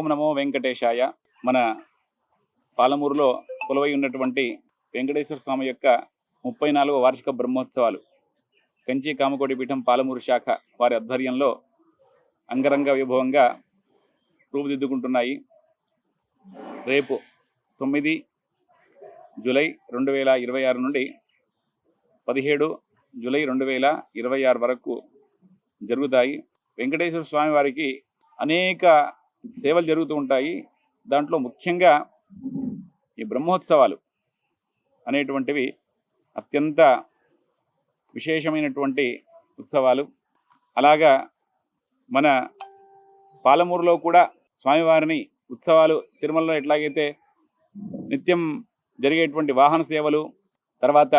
ఓం నమో వెంకటేశాయ. మన పాలమూరులో కొలువై ఉన్నటువంటి వెంకటేశ్వర స్వామి యొక్క 34వ వార్షిక బ్రహ్మోత్సవాలు కంచి కామకోటి పీఠం పాలమూరు శాఖ వారి ఆధ్వర్యంలో అంగరంగ వైభవంగా రూపుదిద్దుకుంటున్నాయి. రేపు 9 జూలై 2026 నుండి 17 జూలై 2026 వరకు జరుగుతాయి. వెంకటేశ్వర స్వామి వారికి అనేక సేవలు జరుగుతూ ఉంటాయి. దాంట్లో ముఖ్యంగా ఈ బ్రహ్మోత్సవాలు అనేటువంటివి అత్యంత విశేషమైనటువంటి ఉత్సవాలు. అలాగా మన పాలమూరులో కూడా స్వామివారిని ఉత్సవాలు తిరుమలలో ఎట్లాగైతే నిత్యం జరిగేటువంటి వాహన సేవలు, తర్వాత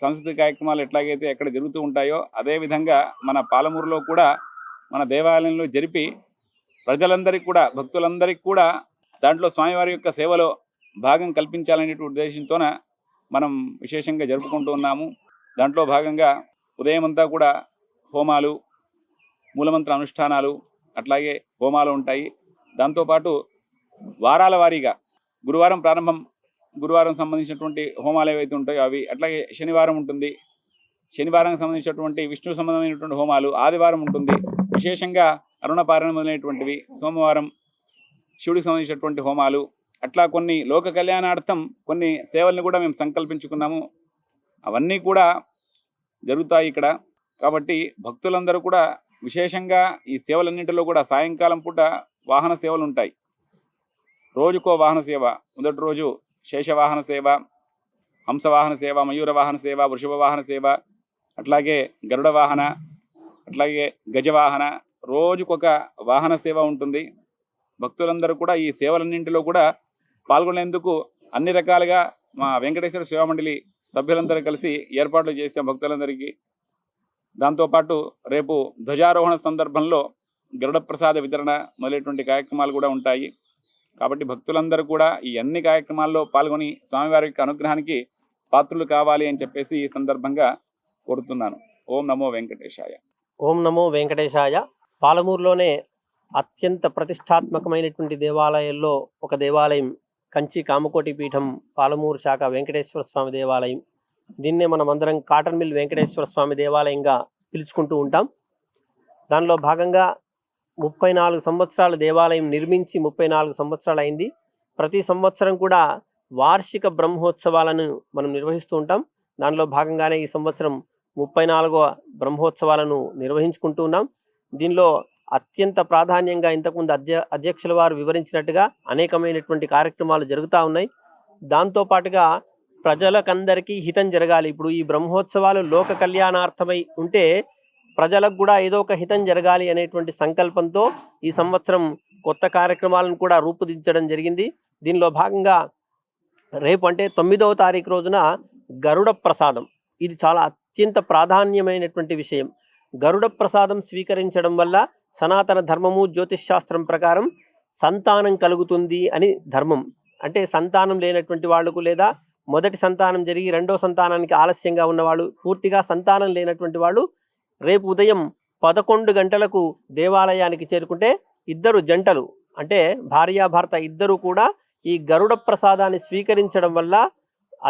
సాంస్కృతిక కార్యక్రమాలు ఎట్లాగైతే ఎక్కడ జరుగుతూ ఉంటాయో అదేవిధంగా మన పాలమూరులో కూడా మన దేవాలయంలో జరిపి ప్రజలందరికీ కూడా, భక్తులందరికీ కూడా దాంట్లో స్వామివారి యొక్క సేవలో భాగం కల్పించాలనే ఉద్దేశంతోన మనం విశేషంగా జరుపుకుంటూ ఉన్నాము. దాంట్లో భాగంగా ఉదయం అంతా కూడా హోమాలు, మూలమంత్ర అనుష్ఠానాలు, అట్లాగే హోమాలు ఉంటాయి. దాంతోపాటు వారాల వారీగా గురువారం ప్రారంభం, గురువారం సంబంధించినటువంటి హోమాలు ఏవైతే ఉంటాయో అవి, అట్లాగే శనివారం ఉంటుంది, శనివారానికి సంబంధించినటువంటి విష్ణు సంబంధమైనటువంటి హోమాలు, ఆదివారం ఉంటుంది విశేషంగా అరుణపారణ మొదలైనటువంటివి, సోమవారం శివుడికి సంబంధించినటువంటి హోమాలు, అట్లా కొన్ని లోక కళ్యాణార్థం కొన్ని సేవల్ని కూడా మేము సంకల్పించుకున్నాము. అవన్నీ కూడా జరుగుతాయి ఇక్కడ. కాబట్టి భక్తులందరూ కూడా విశేషంగా ఈ సేవలన్నింటిలో కూడా సాయంకాలం పూట వాహన సేవలు ఉంటాయి. రోజుకో వాహన సేవ. మొదటి రోజు శేషవాహన సేవ, హంసవాహన సేవ, మయూర వాహన సేవ, వృషభ వాహన సేవ, అట్లాగే గరుడ వాహన, అట్లాగే గజవాహన, రోజుకొక వాహన సేవ ఉంటుంది. భక్తులందరూ కూడా ఈ సేవలన్నింటిలో కూడా పాల్గొనేందుకు అన్ని రకాలుగా మా వెంకటేశ్వర సేవా మండలి సభ్యులందరూ కలిసి ఏర్పాట్లు చేసాం భక్తులందరికీ. దాంతోపాటు రేపు ధ్వజారోహణ సందర్భంలో గరుడ ప్రసాద వితరణ మొదలైనటువంటి కార్యక్రమాలు కూడా ఉంటాయి. కాబట్టి భక్తులందరూ కూడా ఈ అన్ని కార్యక్రమాల్లో పాల్గొని స్వామివారి యొక్క అనుగ్రహానికి పాత్రులు కావాలి అని చెప్పేసి ఈ సందర్భంగా కోరుతున్నాను. ఓం నమో వెంకటేశాయ. ఓం నమో వెంకటేశాయ. పాలమూరులోనే అత్యంత ప్రతిష్టాత్మకమైనటువంటి దేవాలయాల్లో ఒక దేవాలయం కంచి కామకోటి పీఠం పాలమూరు శాఖ వెంకటేశ్వర స్వామి దేవాలయం. దీన్నే మనం అందరం కాటన్ మిల్ వెంకటేశ్వర స్వామి దేవాలయంగా పిలుచుకుంటూ ఉంటాం. దానిలో భాగంగా 34 సంవత్సరాల దేవాలయం నిర్మించి 34 సంవత్సరాలు అయింది. ప్రతి సంవత్సరం కూడా వార్షిక బ్రహ్మోత్సవాలను మనం నిర్వహిస్తూ ఉంటాం. దానిలో భాగంగానే ఈ సంవత్సరం 34వ బ్రహ్మోత్సవాలను నిర్వహించుకుంటూ ఉన్నాం. దీనిలో అత్యంత ప్రాధాన్యంగా ఇంతకుముందు అధ్యక్షుల వారు వివరించినట్టుగా అనేకమైనటువంటి కార్యక్రమాలు జరుగుతూ ఉన్నాయి. దాంతోపాటుగా ప్రజలకందరికీ హితం జరగాలి. ఇప్పుడు ఈ బ్రహ్మోత్సవాలు లోక కళ్యాణార్థమై ఉంటే ప్రజలకు కూడా ఏదో ఒక హితం జరగాలి అనేటువంటి సంకల్పంతో ఈ సంవత్సరం కొత్త కార్యక్రమాలను కూడా రూపుదిద్దడం జరిగింది. దీనిలో భాగంగా రేపు అంటే 9వ తారీఖు రోజున గరుడ ప్రసాదం, ఇది చాలా అత్యంత ప్రాధాన్యమైనటువంటి విషయం. గరుడ ప్రసాదం స్వీకరించడం వల్ల సనాతన ధర్మము, జ్యోతిష్ శాస్త్రం ప్రకారం సంతానం కలుగుతుంది అని ధర్మం. అంటే సంతానం లేనటువంటి వాళ్ళకు, లేదా మొదటి సంతానం జరిగి రెండో సంతానానికి ఆలస్యంగా ఉన్నవాళ్ళు, పూర్తిగా సంతానం లేనటువంటి వాళ్ళు రేపు ఉదయం 11 గంటలకు దేవాలయానికి చేరుకుంటే ఇద్దరు జంటలు, అంటే భార్యాభర్త ఇద్దరు కూడా ఈ గరుడ ప్రసాదాన్ని స్వీకరించడం వల్ల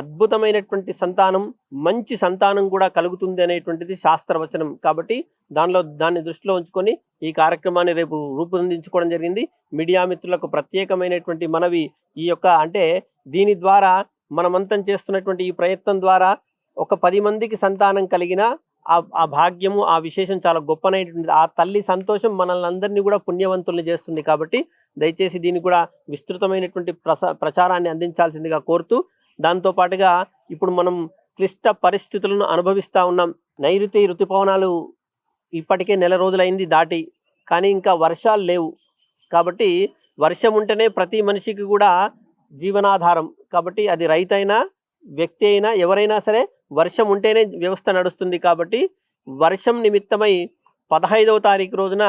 అద్భుతమైనటువంటి సంతానం, మంచి సంతానం కూడా కలుగుతుంది అనేటువంటిది శాస్త్రవచనం. కాబట్టి దాన్ని దృష్టిలో ఉంచుకొని ఈ కార్యక్రమాన్ని రేపు రూపొందించుకోవడం జరిగింది. మీడియా మిత్రులకు ప్రత్యేకమైనటువంటి మనవి, ఈ యొక్క అంటే దీని ద్వారా మనమంతం చేస్తున్నటువంటి ఈ ప్రయత్నం ద్వారా ఒక 10 మందికి సంతానం కలిగిన ఆ భాగ్యము, ఆ విశేషం చాలా గొప్పనైనటువంటి, ఆ తల్లి సంతోషం మనల్ని అందరినీ కూడా పుణ్యవంతుల్ని చేస్తుంది. కాబట్టి దయచేసి దీన్ని కూడా విస్తృతమైనటువంటి ప్రచారాన్ని అందించాల్సిందిగా కోరుతూ, దాంతోపాటుగా ఇప్పుడు మనం క్లిష్ట పరిస్థితులను అనుభవిస్తూ ఉన్నాం. నైరుతి ఋతుపవనాలు ఇప్పటికే నెల రోజులైంది దాటి, కానీ ఇంకా వర్షాలు లేవు. కాబట్టి వర్షం ఉంటేనే ప్రతి మనిషికి కూడా జీవనాధారం. కాబట్టి అది రైతైనా, వ్యక్తి అయినా, ఎవరైనా సరే వర్షం ఉంటేనే వ్యవస్థ నడుస్తుంది. కాబట్టి వర్షం నిమిత్తమై 15వ తారీఖు రోజున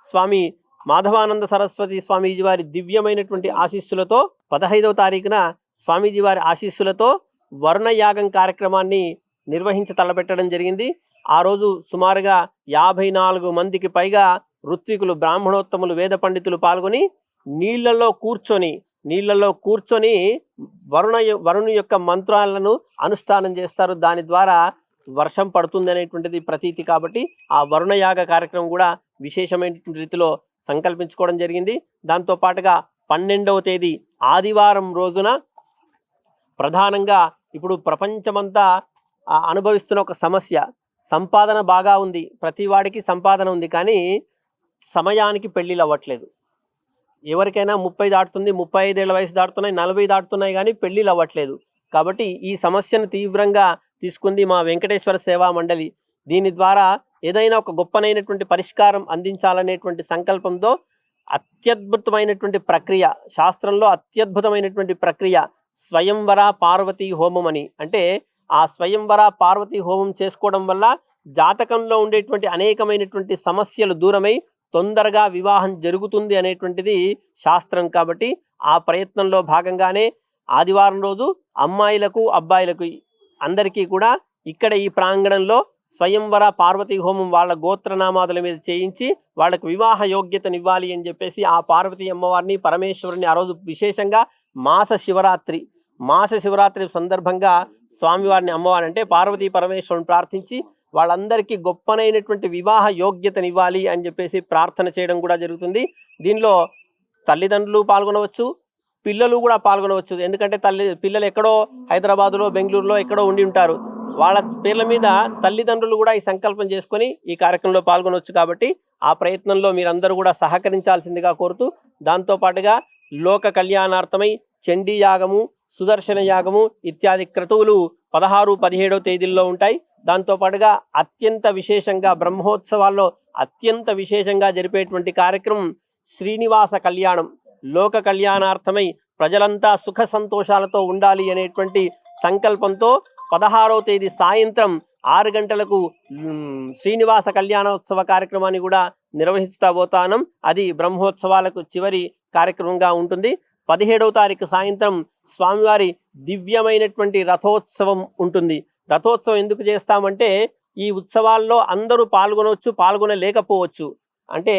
స్వామి మాధవానంద సరస్వతి స్వామీజీ వారి దివ్యమైనటువంటి ఆశీస్సులతో 15వ తారీఖున స్వామీజీ వారి ఆశీస్సులతో వర్ణయాగం కార్యక్రమాన్ని తలపెట్టడం జరిగింది. ఆ రోజు సుమారుగా 54 మందికి పైగా ఋత్వికులు, బ్రాహ్మణోత్తములు, వేద పండితులు పాల్గొని నీళ్లలో కూర్చొని వరుణు యొక్క మంత్రాలను అనుష్ఠానం చేస్తారు. దాని ద్వారా వర్షం పడుతుంది అనేటువంటిది ప్రతీతి. కాబట్టి ఆ వరుణయాగ కార్యక్రమం కూడా విశేషమైన రీతిలో సంకల్పించుకోవడం జరిగింది. దాంతో పాటుగా 12వ తేదీ ఆదివారం రోజున ప్రధానంగా ఇప్పుడు ప్రపంచమంతా అనుభవిస్తున్న ఒక సమస్య, సంపాదన బాగా ఉంది, ప్రతి వాడికి సంపాదన ఉంది, కానీ సమయానికి పెళ్ళిళ్ళు అవ్వట్లేదు. ఎవరికైనా 30 దాటుతుంది, 35 ఏళ్ల వయసు దాటుతున్నాయి, 40 దాటుతున్నాయి, కానీ పెళ్ళిళ్ళు అవ్వట్లేదు. కాబట్టి ఈ సమస్యను తీవ్రంగా తీసుకుంది మా వెంకటేశ్వర సేవా మండలి. దీని ద్వారా ఏదైనా ఒక గొప్పనైనటువంటి పరిష్కారం అందించాలనేటువంటి సంకల్పంతో అత్యద్భుతమైనటువంటి ప్రక్రియ, శాస్త్రంలో అత్యద్భుతమైనటువంటి ప్రక్రియ స్వయంవర పార్వతీ హోమం అని. అంటే ఆ స్వయంవర పార్వతీ హోమం చేసుకోవడం వల్ల జాతకంలో ఉండేటువంటి అనేకమైనటువంటి సమస్యలు దూరమై తొందరగా వివాహం జరుగుతుంది అనేటువంటిది శాస్త్రం. కాబట్టి ఆ ప్రయత్నంలో భాగంగానే ఆదివారం రోజు అమ్మాయిలకు అబ్బాయిలకు అందరికీ కూడా ఇక్కడ ఈ ప్రాంగణంలో స్వయంవర పార్వతీ హోమం వాళ్ళ గోత్రనామాదుల మీద చేయించి వాళ్ళకు వివాహ యోగ్యతనివ్వాలి అని చెప్పేసి ఆ పార్వతీ అమ్మవారిని పరమేశ్వరుని ఆ రోజు విశేషంగా మాస శివరాత్రి సందర్భంగా స్వామివారిని అమ్మవారిని అంటే పార్వతీ పరమేశ్వరుని ప్రార్థించి వాళ్ళందరికీ గొప్పనైనటువంటి వివాహ యోగ్యతనివ్వాలి అని చెప్పేసి ప్రార్థన చేయడం కూడా జరుగుతుంది. దీనిలో తల్లిదండ్రులు పాల్గొనవచ్చు, పిల్లలు కూడా పాల్గొనవచ్చు. ఎందుకంటే పిల్లలు ఎక్కడో హైదరాబాదులో బెంగళూరులో ఎక్కడో ఉండి ఉంటారు. వాళ్ళ పేర్ల మీద తల్లిదండ్రులు కూడా ఈ సంకల్పం చేసుకొని ఈ కార్యక్రమంలో పాల్గొనవచ్చు. కాబట్టి ఆ ప్రయత్నంలో మీరందరూ కూడా సహకరించాల్సిందిగా కోరుతూ, దాంతోపాటుగా లోక కళ్యాణార్థమై చండీ యాగము, సుదర్శన యాగము ఇత్యాది క్రతువులు 16, 17వ తేదీల్లో ఉంటాయి. దాంతోపాటుగా అత్యంత విశేషంగా బ్రహ్మోత్సవాల్లో అత్యంత విశేషంగా జరిపేటువంటి కార్యక్రమం శ్రీనివాస కళ్యాణం. లోక కళ్యాణార్థమై ప్రజలంతా సుఖ సంతోషాలతో ఉండాలి అనేటువంటి సంకల్పంతో 16వ తేదీ సాయంత్రం 6 గంటలకు శ్రీనివాస కళ్యాణోత్సవ కార్యక్రమాన్ని కూడా నిర్వహించబోతానం. అది బ్రహ్మోత్సవాలకు చివరి కార్యక్రమంగా ఉంటుంది. 17వ తారీఖు సాయంత్రం స్వామివారి దివ్యమైనటువంటి రథోత్సవం ఉంటుంది. రథోత్సవం ఎందుకు చేస్తామంటే ఈ ఉత్సవాల్లో అందరూ పాల్గొనవచ్చు, పాల్గొనలేకపోవచ్చు. అంటే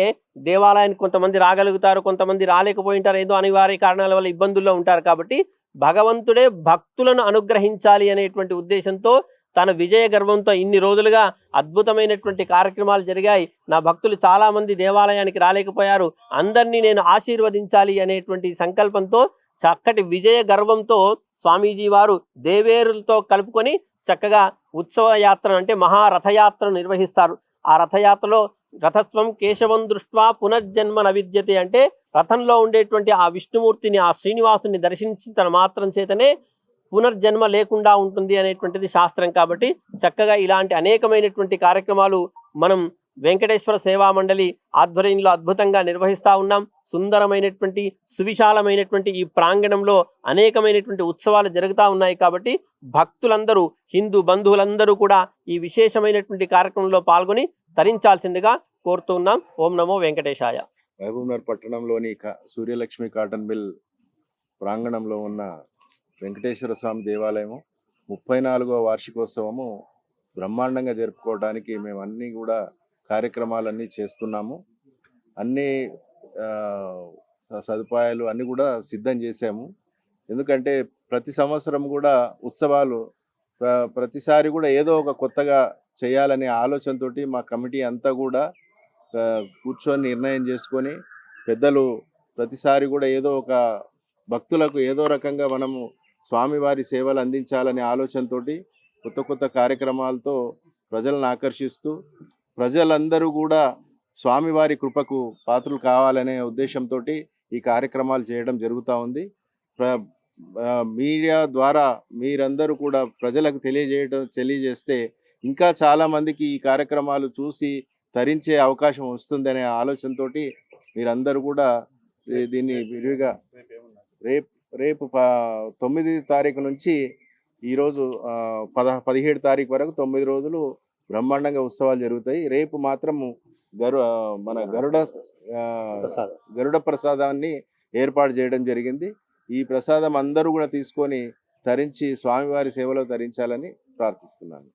దేవాలయానికి కొంతమంది రాగలుగుతారు, కొంతమంది రాలేకపోయింటారు, ఏదో అనివార్య కారణాల వల్ల ఇబ్బందుల్లో ఉంటారు. కాబట్టి భగవంతుడే భక్తులను అనుగ్రహించాలి అనేటువంటి ఉద్దేశంతో తన విజయ గర్వంతో ఇన్ని రోజులుగా అద్భుతమైనటువంటి కార్యక్రమాలు జరిగాయి, నా భక్తులు చాలా మంది దేవాలయానికి రాలేకపోయారు, అందరినీ నేను ఆశీర్వదించాలి అనేటువంటి సంకల్పంతో చక్కటి విజయ గర్వంతో స్వామీజీ వారు దేవేరులతో కలుపుకొని చక్కగా ఉత్సవ యాత్ర అంటే మహారథయాత్రను నిర్వహిస్తారు. ఆ రథయాత్రలో రథత్వం కేశవం దృష్ట్వా పునర్జన్మ నవిద్యతే అంటే రథంలో ఉండేటువంటి ఆ విష్ణుమూర్తిని, ఆ శ్రీనివాసుని దర్శించిన మాత్రం చేతనే పునర్జన్మ లేకుండా ఉంటుంది అనేటువంటిది శాస్త్రం. కాబట్టి చక్కగా ఇలాంటి అనేకమైనటువంటి కార్యక్రమాలు మనం వెంకటేశ్వర సేవా మండలి ఆధ్వర్యంలో అద్భుతంగా నిర్వహిస్తూ ఉన్నాం. సుందరమైనటువంటి సువిశాలమైనటువంటి ఈ ప్రాంగణంలో అనేకమైనటువంటి ఉత్సవాలు జరుగుతూ ఉన్నాయి. కాబట్టి భక్తులందరూ, హిందూ బంధువులందరూ కూడా ఈ విశేషమైనటువంటి కార్యక్రమంలో పాల్గొని తరించాల్సిందిగా కోరుతూ ఉన్నాం. ఓం నమో వెంకటేశాయ. మహబూబ్నగర్ పట్టణంలోని సూర్యలక్ష్మి కాటన్ మిల్ ప్రాంగణంలో ఉన్న వెంకటేశ్వర స్వామి దేవాలయము 34వ వార్షికోత్సవము బ్రహ్మాండంగా జరుపుకోవడానికి మేము అన్నీ కూడా కార్యక్రమాలన్నీ చేస్తున్నాము. అన్ని సదుపాయాలు అన్నీ కూడా సిద్ధం చేశాము. ఎందుకంటే ప్రతి సంవత్సరం కూడా ఉత్సవాలు ప్రతిసారి కూడా ఏదో ఒక కొత్తగా చేయాలనే ఆలోచనతోటి మా కమిటీ అంతా కూడా కూర్చొని నిర్ణయం చేసుకొని పెద్దలు ప్రతిసారి కూడా ఏదో ఒక భక్తులకు ఏదో రకంగా మనము స్వామివారి సేవలు అందించాలనే ఆలోచనతోటి కొత్త కొత్త కార్యక్రమాలతో ప్రజలను ఆకర్షిస్తూ ప్రజలందరూ కూడా స్వామివారి కృపకు పాత్రలు కావాలనే ఉద్దేశంతో ఈ కార్యక్రమాలు చేయడం జరుగుతూ ఉంది. మీడియా ద్వారా మీరందరూ కూడా ప్రజలకు తెలియజేస్తే ఇంకా చాలామందికి ఈ కార్యక్రమాలు చూసి తరించే అవకాశం వస్తుందనే ఆలోచనతో మీరందరూ కూడా దీన్ని విరివిగా రేపు 9 తారీఖు నుంచి ఈరోజు 17 తారీఖు వరకు 9 రోజులు బ్రహ్మాండంగా ఉత్సవాలు జరుగుతాయి. రేపు మాత్రము మన గరుడ ప్రసాదాన్ని ఏర్పాటు చేయడం జరిగింది. ఈ ప్రసాదం అందరూ కూడా తీసుకొని తరించి స్వామివారి సేవలో తరించాలని ప్రార్థిస్తున్నాను.